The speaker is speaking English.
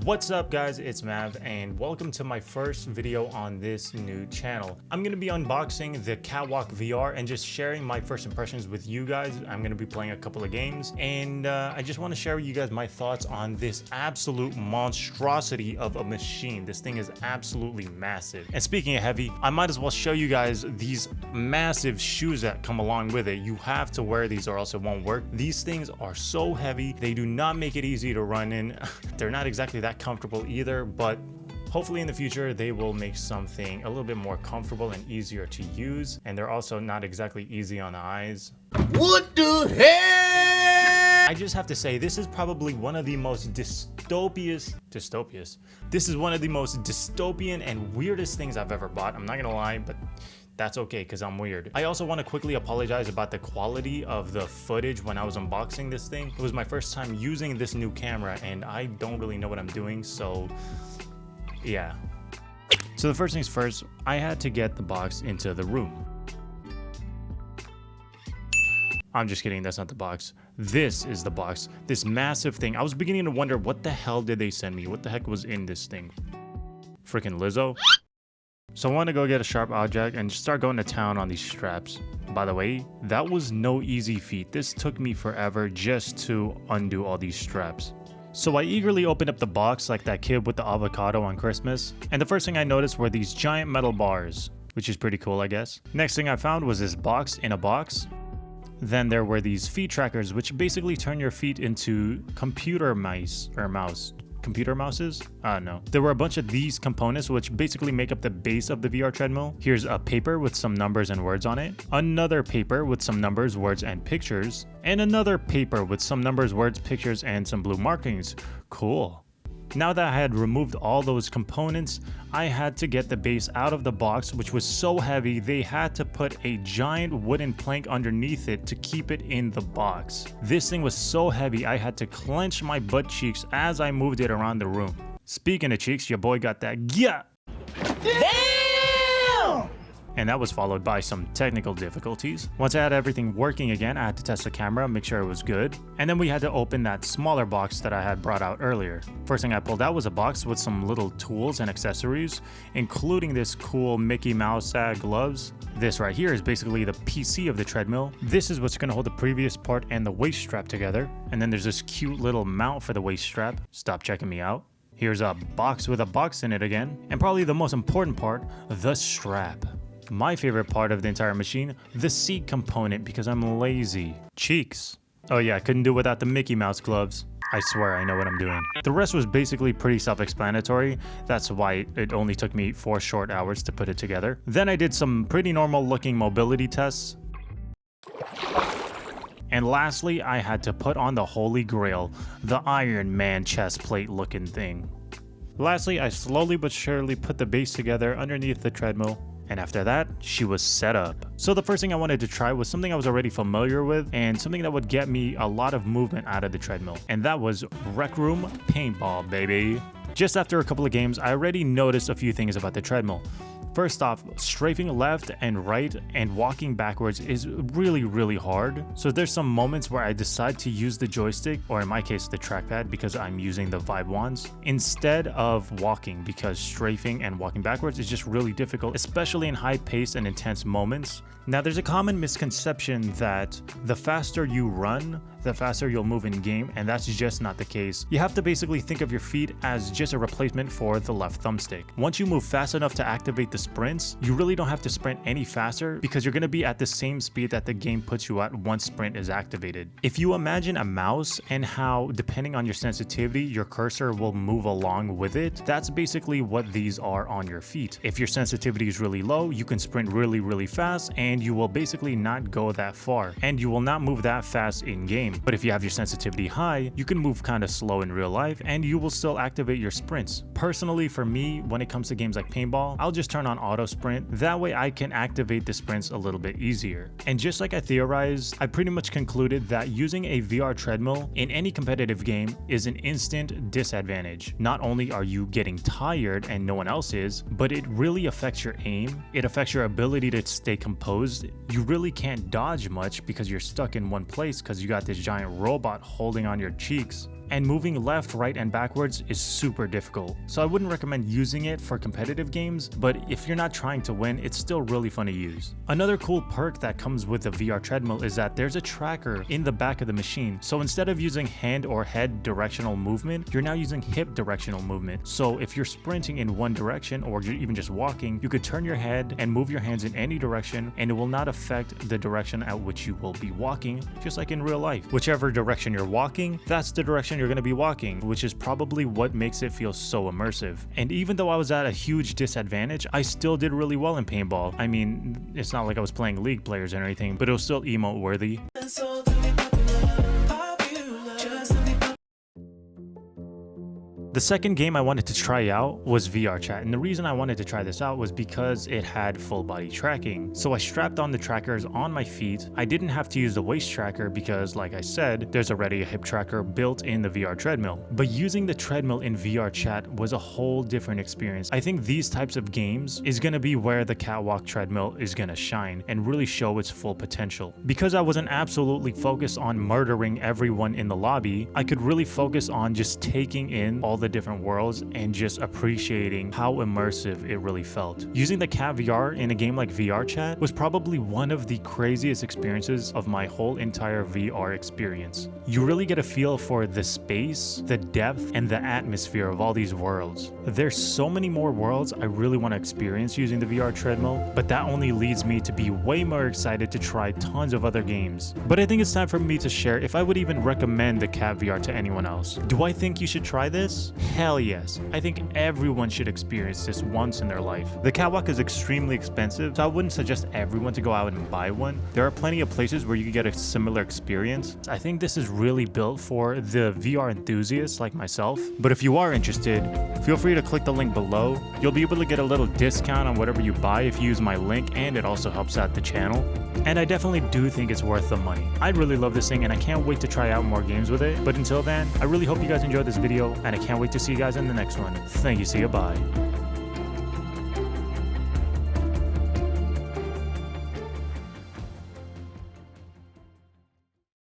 What's up guys, it's Mav and welcome to my first video on this new channel. I'm going to be unboxing the Katwalk VR and just sharing my first impressions with you guys. I'm going to be playing a couple of games and I just want to share with you guys my thoughts on this absolute monstrosity of a machine. This thing is absolutely massive. And speaking of heavy, I might as well show you guys these massive shoes that come along with it. You have to wear these or else it won't work. These things are so heavy. They do not make it easy to run in. They're not exactly that comfortable either, but hopefully in the future they will make something a little bit more comfortable and easier to use. And they're also not exactly easy on the eyes. What the hell? I just have to say, this is probably one of the most This is one of the most dystopian and weirdest things I've ever bought. I'm not gonna lie, but that's okay because I'm weird. I also want to quickly apologize about the quality of the footage when I was unboxing this thing. It was my first time using this new camera and I don't really know what I'm doing, so yeah. So the first things first, I had to get the box into the room. I'm just kidding, that's not the box. This is the box, this massive thing. I was beginning to wonder, what the hell did they send me? What the heck was in this thing? Freaking Lizzo? So I want to go get a sharp object and just start going to town on these straps. By the way, that was no easy feat. This took me forever just to undo all these straps. So I eagerly opened up the box like that kid with the avocado on Christmas. And the first thing I noticed were these giant metal bars, which is pretty cool, I guess. Next thing I found was this box in a box. Then there were these feet trackers, which basically turn your feet into computer mouses? No. There were a bunch of these components which basically make up the base of the VR treadmill. Here's a paper with some numbers and words on it, another paper with some numbers, words, and pictures, and another paper with some numbers, words, pictures, and some blue markings. Cool. Now that I had removed all those components, I had to get the base out of the box, which was so heavy they had to put a giant wooden plank underneath it to keep it in the box. This thing was so heavy I had to clench my butt cheeks as I moved it around the room. Speaking of cheeks, your boy got that yeah! Damn! And that was followed by some technical difficulties. Once I had everything working again, I had to test the camera, make sure it was good. And then we had to open that smaller box that I had brought out earlier. First thing I pulled out was a box with some little tools and accessories, including this cool Mickey Mouse gloves. This right here is basically the PC of the treadmill. This is what's gonna hold the previous part and the waist strap together. And then there's this cute little mount for the waist strap. Stop checking me out. Here's a box with a box in it again. And probably the most important part, the strap. My favorite part of the entire machine, the seat component, because I'm lazy. Cheeks. Oh yeah, I couldn't do without the Mickey Mouse gloves. I swear I know what I'm doing. The rest was basically pretty self-explanatory. That's why it only took me 4 short hours to put it together. Then I did some pretty normal looking mobility tests. And lastly, I had to put on the holy grail, the Iron Man chest plate looking thing. Lastly, I slowly but surely put the base together underneath the treadmill. And after that, she was set up. So the first thing I wanted to try was something I was already familiar with and something that would get me a lot of movement out of the treadmill. And that was Rec Room Paintball, baby. Just after a couple of games, I already noticed a few things about the treadmill. First off, strafing left and right and walking backwards is really hard. So there's some moments where I decide to use the joystick, or in my case the trackpad because I'm using the Vibe wands, instead of walking, because strafing and walking backwards is just really difficult, especially in high-paced and intense moments. Now there's a common misconception that the faster you run, the faster you'll move in game, and that's just not the case. You have to basically think of your feet as just a replacement for the left thumbstick. Once you move fast enough to activate the sprints, you really don't have to sprint any faster because you're going to be at the same speed that the game puts you at once sprint is activated. If you imagine a mouse and how, depending on your sensitivity, your cursor will move along with it, that's basically what these are on your feet. If your sensitivity is really low, you can sprint really fast and you will basically not go that far, and you will not move that fast in game. But if you have your sensitivity high, you can move kind of slow in real life and you will still activate your sprints. Personally, for me, when it comes to games like paintball, I'll just turn on auto sprint. That way I can activate the sprints a little bit easier. And just like I theorized, I pretty much concluded that using a VR treadmill in any competitive game is an instant disadvantage. Not only are you getting tired and no one else is, but it really affects your aim. It affects your ability to stay composed. You really can't dodge much because you're stuck in one place because you got this giant robot holding on your cheeks. and moving left, right, and backwards is super difficult. So I wouldn't recommend using it for competitive games, but if you're not trying to win, it's still really fun to use. Another cool perk that comes with the VR treadmill is that there's a tracker in the back of the machine. So instead of using hand or head directional movement, you're now using hip directional movement. So if you're sprinting in one direction or you're even just walking, you could turn your head and move your hands in any direction, and it will not affect the direction at which you will be walking, just like in real life. Whichever direction you're walking, that's the direction you're going to be walking, which is probably what makes it feel so immersive. And even though I was at a huge disadvantage, I still did really well in paintball. I mean, it's not like I was playing League players or anything, but it was still emote worthy. The second game I wanted to try out was VR chat, and the reason I wanted to try this out was because it had full body tracking. So I strapped on the trackers on my feet. I didn't have to use the waist tracker because, like I said, there's already a hip tracker built in the VR treadmill. But using the treadmill in VR chat was a whole different experience. I think these types of games is going to be where the Katwalk treadmill is going to shine and really show its full potential. Because I wasn't absolutely focused on murdering everyone in the lobby, I could really focus on just taking in all the different worlds and just appreciating how immersive it really felt. Using the Cat VR in a game like VR chat was probably one of the craziest experiences of my whole entire VR experience. You really get a feel for the space, the depth, and the atmosphere of all these worlds. There's so many more worlds I really want to experience using the VR treadmill, but that only leads me to be way more excited to try tons of other games. But I think it's time for me to share if I would even recommend the Cat VR to anyone else. Do I think you should try this? Hell yes. I think everyone should experience this once in their life. The Katwalk is extremely expensive, so I wouldn't suggest everyone to go out and buy one. There are plenty of places where you can get a similar experience. I think this is really built for the VR enthusiasts like myself. But if you are interested, feel free to click the link below. You'll be able to get a little discount on whatever you buy if you use my link, and it also helps out the channel. And I definitely do think it's worth the money. I really love this thing and I can't wait to try out more games with it. But until then, I really hope you guys enjoyed this video and I can't wait to see you guys in the next one. Thank you, see you, bye.